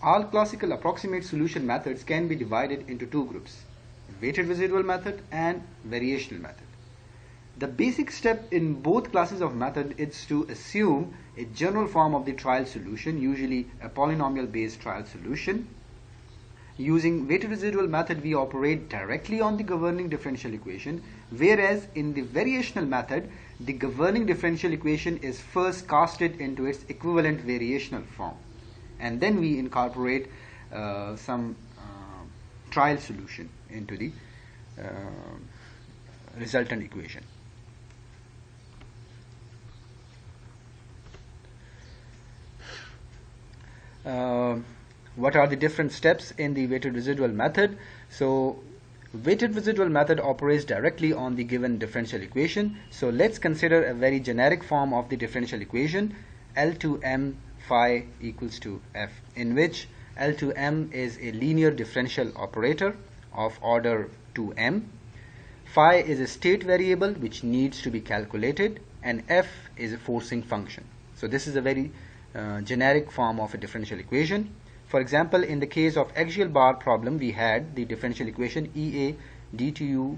All classical approximate solution methods can be divided into two groups: weighted residual method and variational method. The basic step in both classes of method is to assume a general form of the trial solution, usually a polynomial based trial solution. Using weighted residual method, we operate directly on the governing differential equation, whereas in the variational method, the governing differential equation is first casted into its equivalent variational form, and then we incorporate some trial solution into the resultant equation. What are the different steps in the weighted residual method? So weighted residual method operates directly on the given differential equation. So let's consider a very generic form of the differential equation, L2m phi equals to f, in which L2m is a linear differential operator of order 2m. Phi is a state variable which needs to be calculated, and f is a forcing function. So this is a very generic form of a differential equation. For example, in the case of axial bar problem, we had the differential equation EA d2u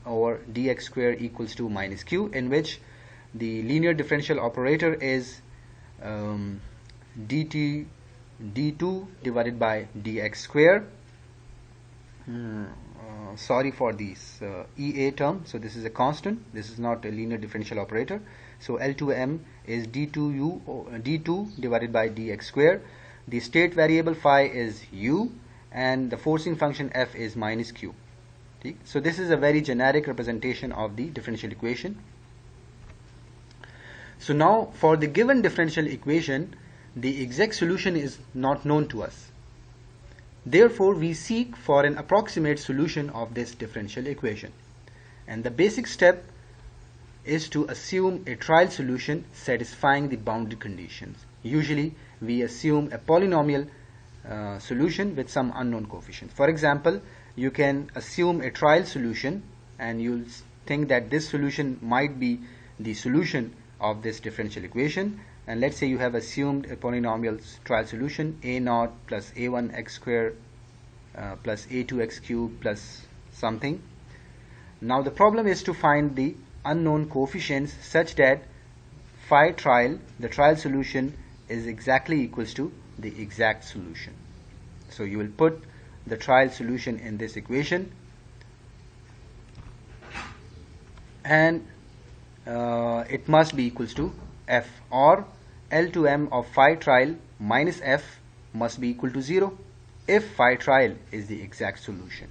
over dx square equals to minus q, in which the linear differential operator is d2 divided by dx square. Sorry for this EA term. So this is a constant. This is not a linear differential operator. So L2m is d2 divided by dx square. The state variable phi is u, and the forcing function f is minus q. Okay? So this is a very generic representation of the differential equation. So now for the given differential equation, the exact solution is not known to us. Therefore, we seek for an approximate solution of this differential equation. And the basic step is to assume a trial solution satisfying the boundary conditions. Usually, we assume a polynomial solution with some unknown coefficient. For example, you can assume a trial solution, and you'll think that this solution might be the solution of this differential equation. And let's say you have assumed a polynomial trial solution a0 plus a1x square plus a2x cube plus something. Now the problem is to find the unknown coefficients such that phi trial, the trial solution, is exactly equals to the exact solution. So you will put the trial solution in this equation, and it must be equals to f, or L2m of phi trial minus f must be equal to 0 if phi trial is the exact solution.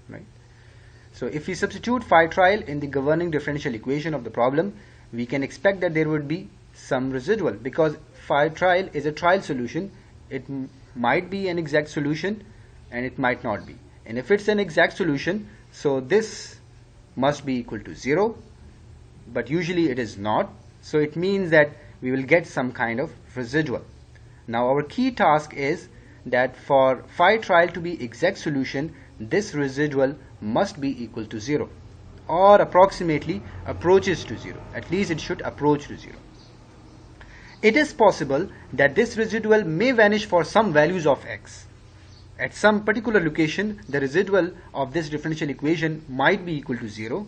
Right? So if we substitute phi trial in the governing differential equation of the problem, we can expect that there would be some residual, because phi trial is a trial solution. It might be an exact solution and it might not be. And if it's an exact solution, so this must be equal to 0, but usually it is not. So it means that we will get some kind of residual. Now our key task is that for phi trial to be exact solution, this residual must be equal to 0, or approximately approaches to 0. At least it should approach to 0. It is possible that this residual may vanish for some values of x. At some particular location, the residual of this differential equation might be equal to 0,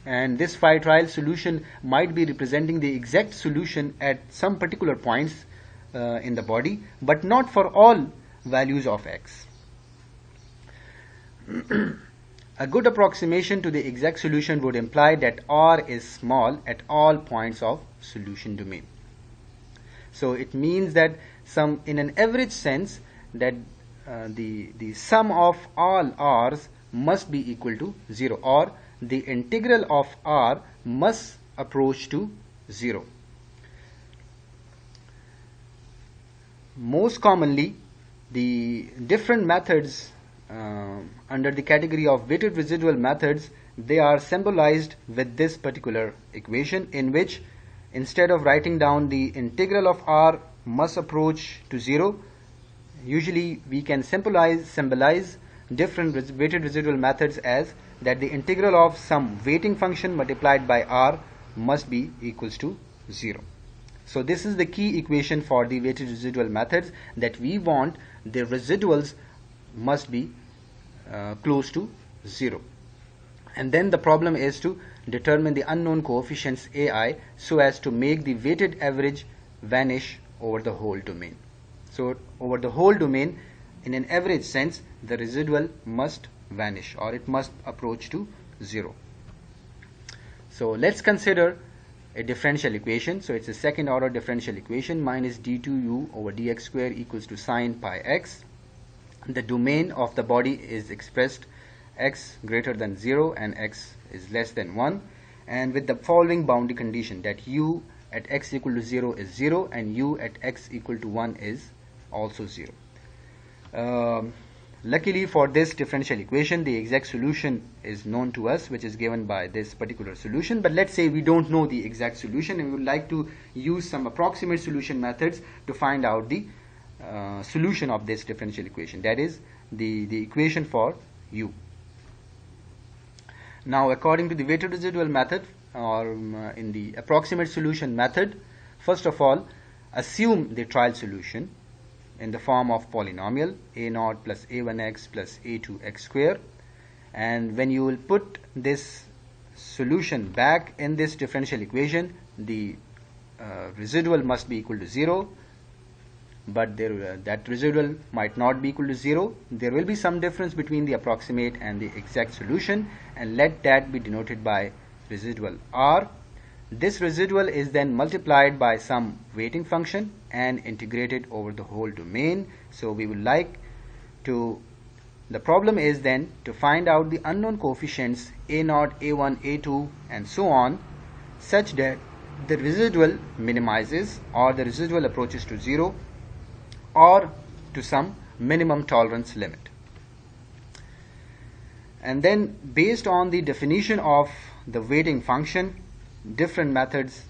and this phi trial solution might be representing the exact solution at some particular points in the body, but not for all values of x. A good approximation to the exact solution would imply that R is small at all points of solution domain. So it means that in an average sense, that the sum of all r's must be equal to 0, or the integral of r must approach to 0. Most commonly, the different methods under the category of weighted residual methods, they are symbolized with this particular equation, in which instead of writing down the integral of r must approach to 0, usually we can symbolize different weighted residual methods as that the integral of some weighting function multiplied by r must be equals to 0. So this is the key equation for the weighted residual methods, that we want the residuals must be close to 0. And then the problem is to determine the unknown coefficients AI so as to make the weighted average vanish over the whole domain. So over the whole domain, in an average sense, the residual must vanish, or it must approach to 0. So let's consider a differential equation. So it's a second order differential equation, minus d2u over dx square equals to sine pi x. The domain of the body is expressed x greater than 0 and x is less than 1, and with the following boundary condition, that u at x equal to 0 is 0 and u at x equal to 1 is also 0. Luckily for this differential equation, the exact solution is known to us, which is given by this particular solution. But let's say we don't know the exact solution and we would like to use some approximate solution methods to find out the solution of this differential equation, that is the equation for u. Now, according to the weighted residual method, or in the approximate solution method, first of all, assume the trial solution in the form of polynomial a0 plus a1x plus a2x square, and when you will put this solution back in this differential equation, the residual must be equal to 0, but that residual might not be equal to 0. There will be some difference between the approximate and the exact solution, and let that be denoted by residual r. This residual is then multiplied by some weighting function and integrated over the whole domain. So we would like to, the problem is then to find out the unknown coefficients a0, a1, a2 and so on, such that the residual minimizes or the residual approaches to 0 or to some minimum tolerance limit. And then based on the definition of the weighting function, different methods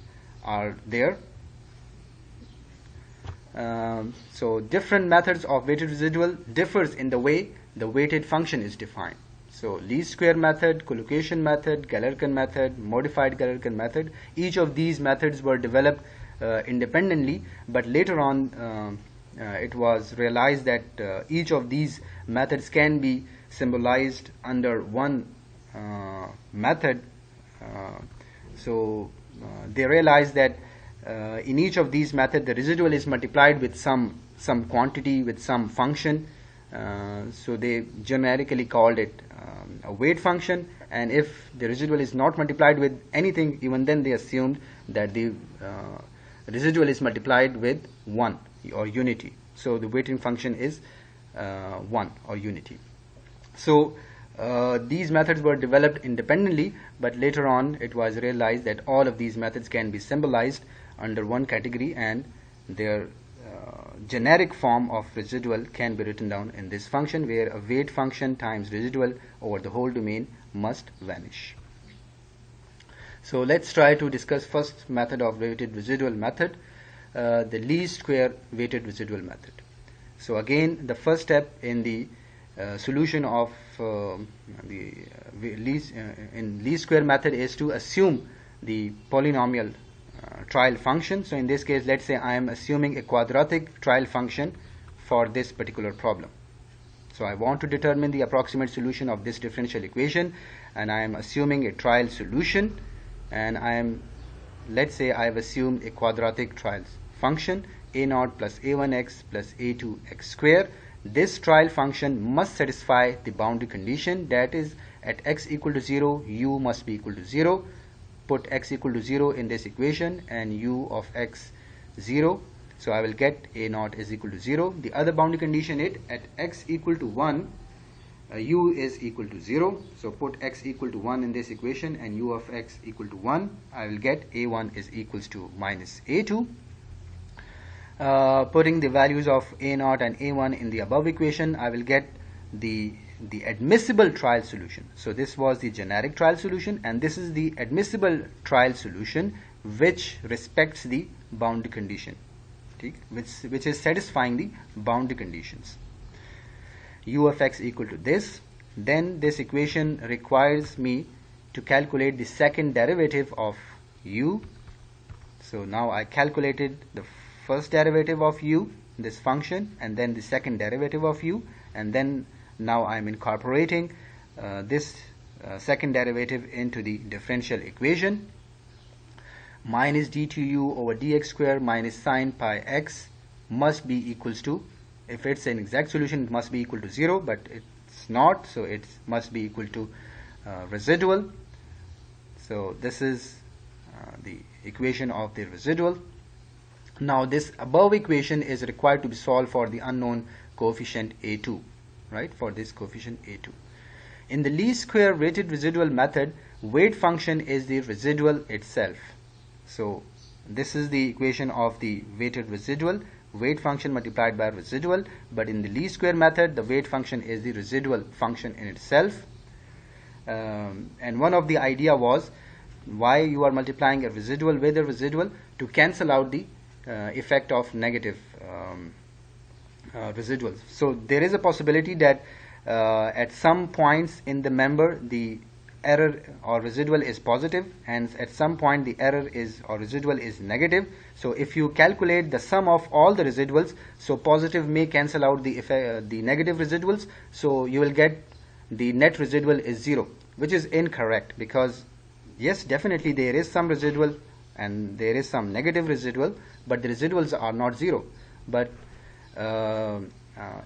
are there. So different methods of weighted residual differs in the way the weighted function is defined. So least square method, collocation method, Galerkin method, modified Galerkin method, each of these methods were developed independently, but later on it was realized that each of these methods can be symbolized under one method. So they realized that in each of these methods the residual is multiplied with some quantity, with some function. So they generically called it a weight function, and if the residual is not multiplied with anything, even then they assumed that the residual is multiplied with 1 or unity. So the weighting function is 1 or unity. So these methods were developed independently, but later on it was realized that all of these methods can be symbolized under one category, and their generic form of residual can be written down in this function, where a weight function times residual over the whole domain must vanish. So let's try to discuss first method of weighted residual method, the least square weighted residual method. So again, the first step in the solution of the least square method is to assume the polynomial trial function. So in this case, let's say I am assuming a quadratic trial function for this particular problem. So I want to determine the approximate solution of this differential equation, and I am assuming a trial solution, and let's say I have assumed a quadratic trial function a0 plus a1x plus a2x square. This trial function must satisfy the boundary condition, that is at x equal to 0 u must be equal to 0. Put x equal to 0 in this equation and u of x 0. So I will get a0 is equal to 0. The other boundary condition is at x equal to 1 u is equal to 0. So put x equal to 1 in this equation and u of x equal to 1. I will get a1 is equals to minus a2. Putting the values of a0 and a1 in the above equation, I will get the admissible trial solution. So this was the generic trial solution, and this is the admissible trial solution which respects the boundary condition, which is satisfying the boundary conditions. U of x equal to this. Then this equation requires me to calculate the second derivative of u. So now I calculated the first derivative of u, this function, and then the second derivative of u, and then now I'm incorporating this second derivative into the differential equation. Minus d2u over dx square minus sine pi x must be equals to, if it's an exact solution, it must be equal to 0, but it's not, so it must be equal to residual. So this is the equation of the residual. Now this above equation is required to be solved for the unknown coefficient a2, right, for this coefficient a2. In the least square weighted residual method, weight function is the residual itself. So this is the equation of the weighted residual, weight function multiplied by residual, but in the least square method, the weight function is the residual function in itself. And one of the idea was why you are multiplying a residual with a residual, to cancel out the effect of negative residuals. So there is a possibility that at some points in the member the error or residual is positive, and at some point the error is or residual is negative. So if you calculate the sum of all the residuals, so positive may cancel out the negative residuals, so you will get the net residual is 0, which is incorrect, because yes, definitely there is some residual and there is some negative residual, but the residuals are not 0. But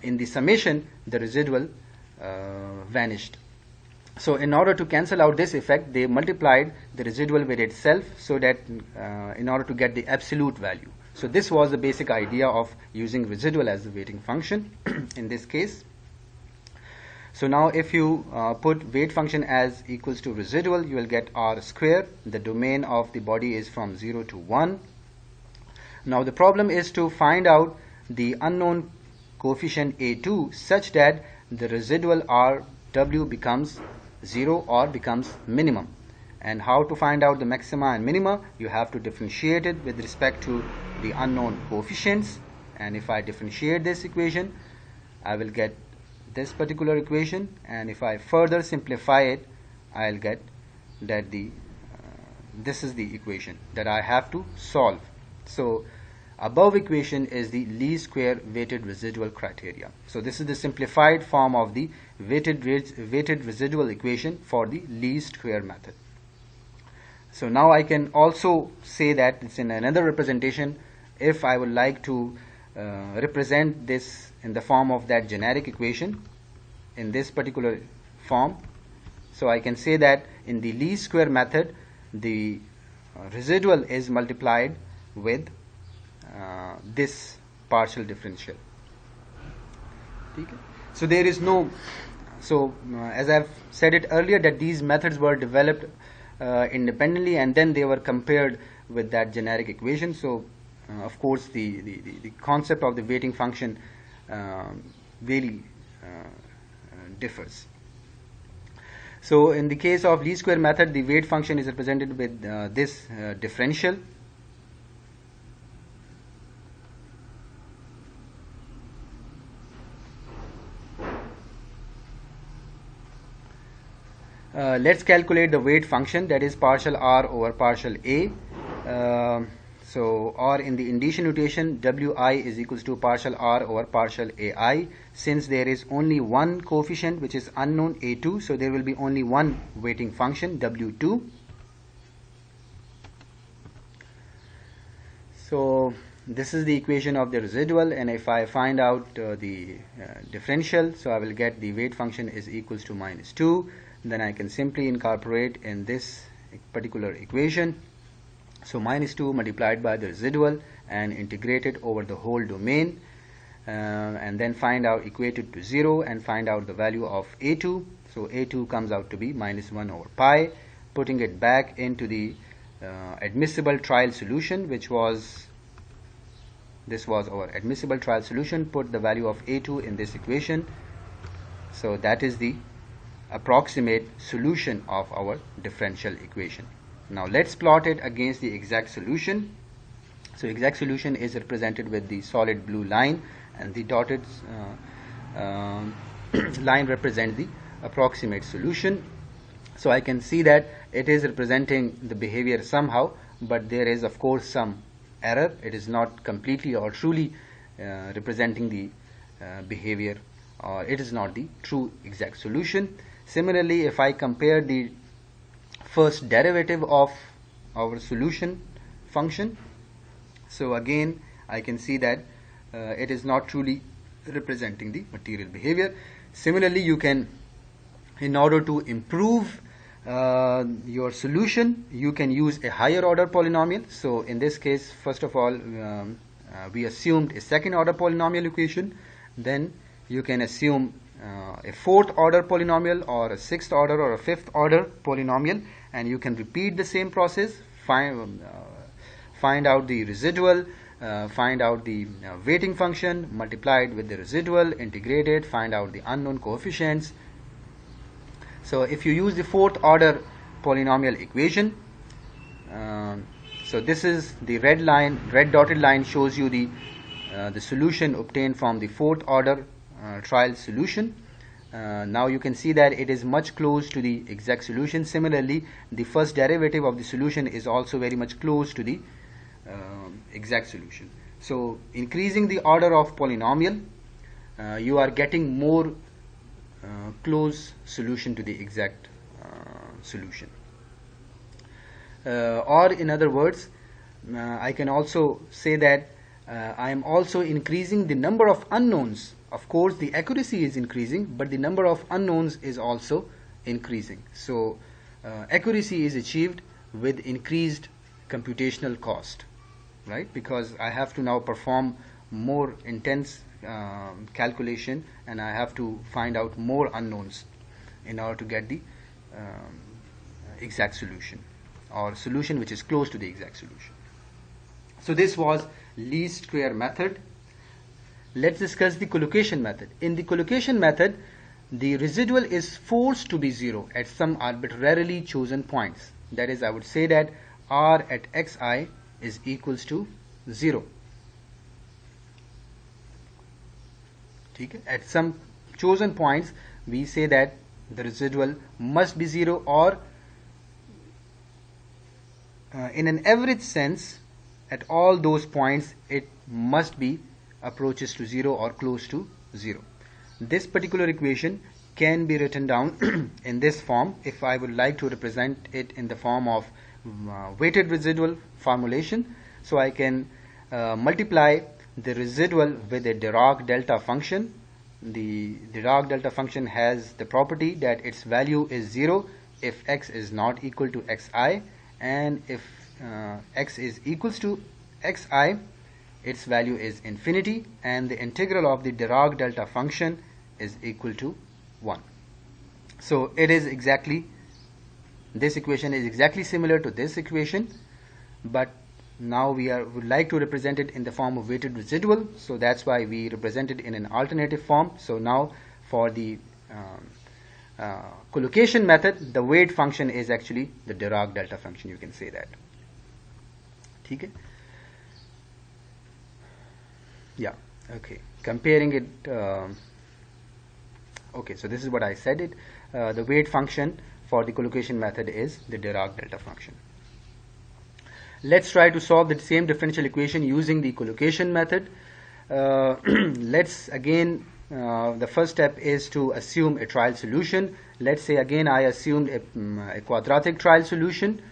in the summation, the residual vanished. So in order to cancel out this effect, they multiplied the residual with itself, so that in order to get the absolute value. So this was the basic idea of using residual as the weighting function in this case. So now if you put weight function as equals to residual, you will get r square. The domain of the body is from 0 to 1. Now the problem is to find out the unknown coefficient a2 such that the residual rw becomes 0 or becomes minimum. And how to find out the maxima and minima? You have to differentiate it with respect to the unknown coefficients. And if I differentiate this equation, I will get this particular equation, and if I further simplify it, I'll get that this is the equation that I have to solve. So above equation is the least square weighted residual criteria. So this is the simplified form of the weighted residual equation for the least square method. So now I can also say that it's in another representation. If I would like to represent this in the form of that generic equation in this particular form, so I can say that in the least square method, the residual is multiplied with this partial differential. Okay. So there is no, as I've said it earlier, that these methods were developed independently and then they were compared with that generic equation. So of course the concept of the weighting function really differs. So in the case of least square method, the weight function is represented with this differential. Let's calculate the weight function, that is partial r over partial a. Or in the initial notation, wi is equals to partial r over partial ai. Since there is only one coefficient which is unknown a2, so there will be only one weighting function w2. So this is the equation of the residual, and if I find out the differential, so I will get the weight function is equals to -2. Then I can simply incorporate in this particular equation. So -2 multiplied by the residual and integrate it over the whole domain, and then find out, equate it to 0 and find out the value of a2. So a2 comes out to be -1 over pi. Putting it back into the admissible trial solution, which was, this was our admissible trial solution. Put the value of a2 in this equation. So that is the approximate solution of our differential equation. Now let's plot it against the exact solution. So exact solution is represented with the solid blue line, and the dotted line represents the approximate solution. So I can see that it is representing the behavior somehow, but there is of course some error. It is not completely or truly representing the behavior, or it is not the true exact solution. Similarly, if I compare the first derivative of our solution function, so again I can see that it is not truly representing the material behavior. Similarly, you can, in order to improve your solution, you can use a higher order polynomial. So in this case, first of all, we assumed a second order polynomial equation. Then you can assume a fourth order polynomial, or a sixth order, or a fifth order polynomial, and you can repeat the same process, find out the residual, find out the weighting function, multiply it with the residual, integrate it, find out the unknown coefficients. So if you use the fourth order polynomial equation, so this is the red line, red dotted line shows you the solution obtained from the fourth order trial solution. Now you can see that it is much close to the exact solution. Similarly, the first derivative of the solution is also very much close to the exact solution. So increasing the order of polynomial, you are getting more close solution to the exact solution. Or in other words, I can also say that I am also increasing the number of unknowns. Of course, the accuracy is increasing, but the number of unknowns is also increasing. So accuracy is achieved with increased computational cost, right? Because I have to now perform more intense calculation, and I have to find out more unknowns in order to get the exact solution, or solution which is close to the exact solution. So this was least square method. Let's discuss the collocation method. In the collocation method, the residual is forced to be 0 at some arbitrarily chosen points. That is, I would say that r at xi is equals to 0. At some chosen points, we say that the residual must be 0, or in an average sense, at all those points, it must be approaches to 0 or close to 0. This particular equation can be written down in this form. If I would like to represent it in the form of weighted residual formulation, so I can multiply the residual with a Dirac delta function. The Dirac delta function has the property that its value is 0 if x is not equal to xi, and if x is equals to xi, its value is infinity, and the integral of the Dirac delta function is equal to 1. So it is exactly, this equation is exactly similar to this equation, but now we would like to represent it in the form of weighted residual, so that's why we represent it in an alternative form. So now for the collocation method, the weight function is actually the Dirac delta function, you can say that. Okay? Yeah, okay. Comparing it, okay, so this is what I said it. The weight function for the collocation method is the Dirac delta function. Let's try to solve the same differential equation using the collocation method. Let's again, the first step is to assume a trial solution. Let's say again I assumed a quadratic trial solution.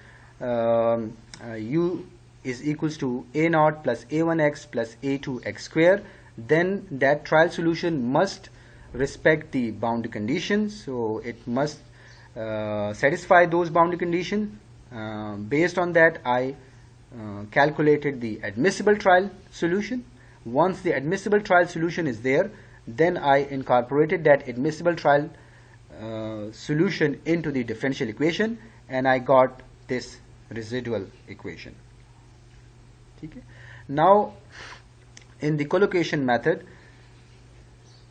U is equals to a naught plus a1x plus a2x square. Then that trial solution must respect the boundary conditions, so it must satisfy those boundary conditions. Based on that, I calculated the admissible trial solution. Once the admissible trial solution is there, then I incorporated that admissible trial solution into the differential equation, and I got this residual equation. Okay. Now in the collocation method,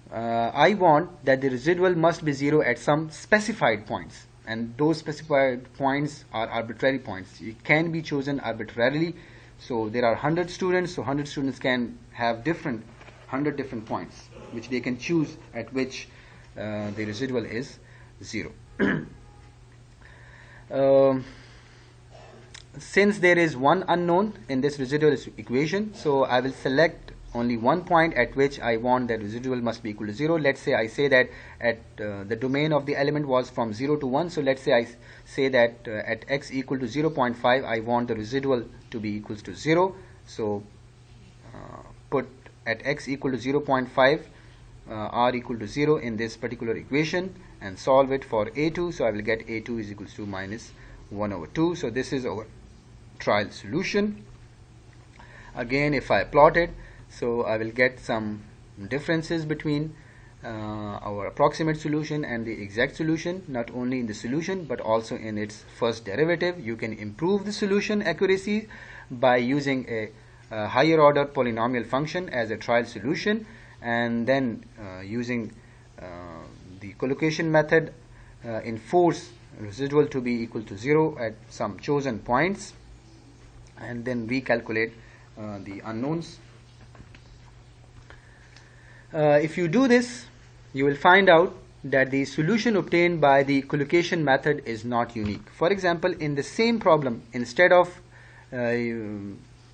I want that the residual must be 0 at some specified points, and those specified points are arbitrary points. It can be chosen arbitrarily. So there are 100 students, so 100 students can have 100 different points which they can choose at which the residual is 0. since there is one unknown in this residual equation, so I will select only one point at which I want that residual must be equal to 0. Let's say I say that at the domain of the element was from 0 to 1. So let's say I say that at x equal to 0.5 I want the residual to be equals to 0. So put at x equal to 0.5 r equal to 0 in this particular equation and solve it for a2. So I will get a2 is equals to minus 1 over 2. So this is our trial solution. Again, if I plot it, so I will get some differences between our approximate solution and the exact solution, not only in the solution but also in its first derivative. You can improve the solution accuracy by using a higher order polynomial function as a trial solution, and then using the collocation method enforce residual to be equal to 0 at some chosen points, and then recalculate the unknowns. If you do this, you will find out that the solution obtained by the collocation method is not unique. For example, in the same problem, instead of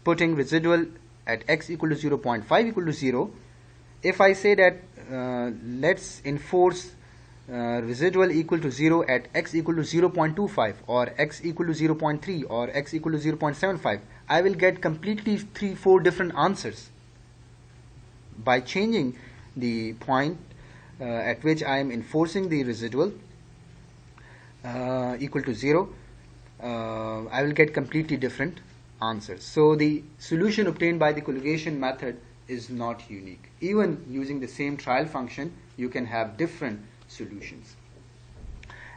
putting residual at x equal to 0.5 equal to 0, if I say that let's enforce residual equal to 0 at x equal to 0.25 or x equal to 0.3 or x equal to 0.75, I will get completely 3-4 different answers. By changing the point at which I am enforcing the residual equal to 0, I will get completely different answers. So the solution obtained by the collocation method is not unique. Even using the same trial function, you can have different solutions.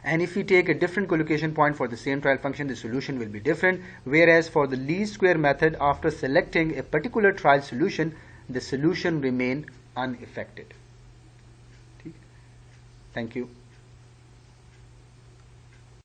And if we take a different collocation point for the same trial function, the solution will be different. Whereas for the least square method, after selecting a particular trial solution, the solution remain unaffected. Thank you.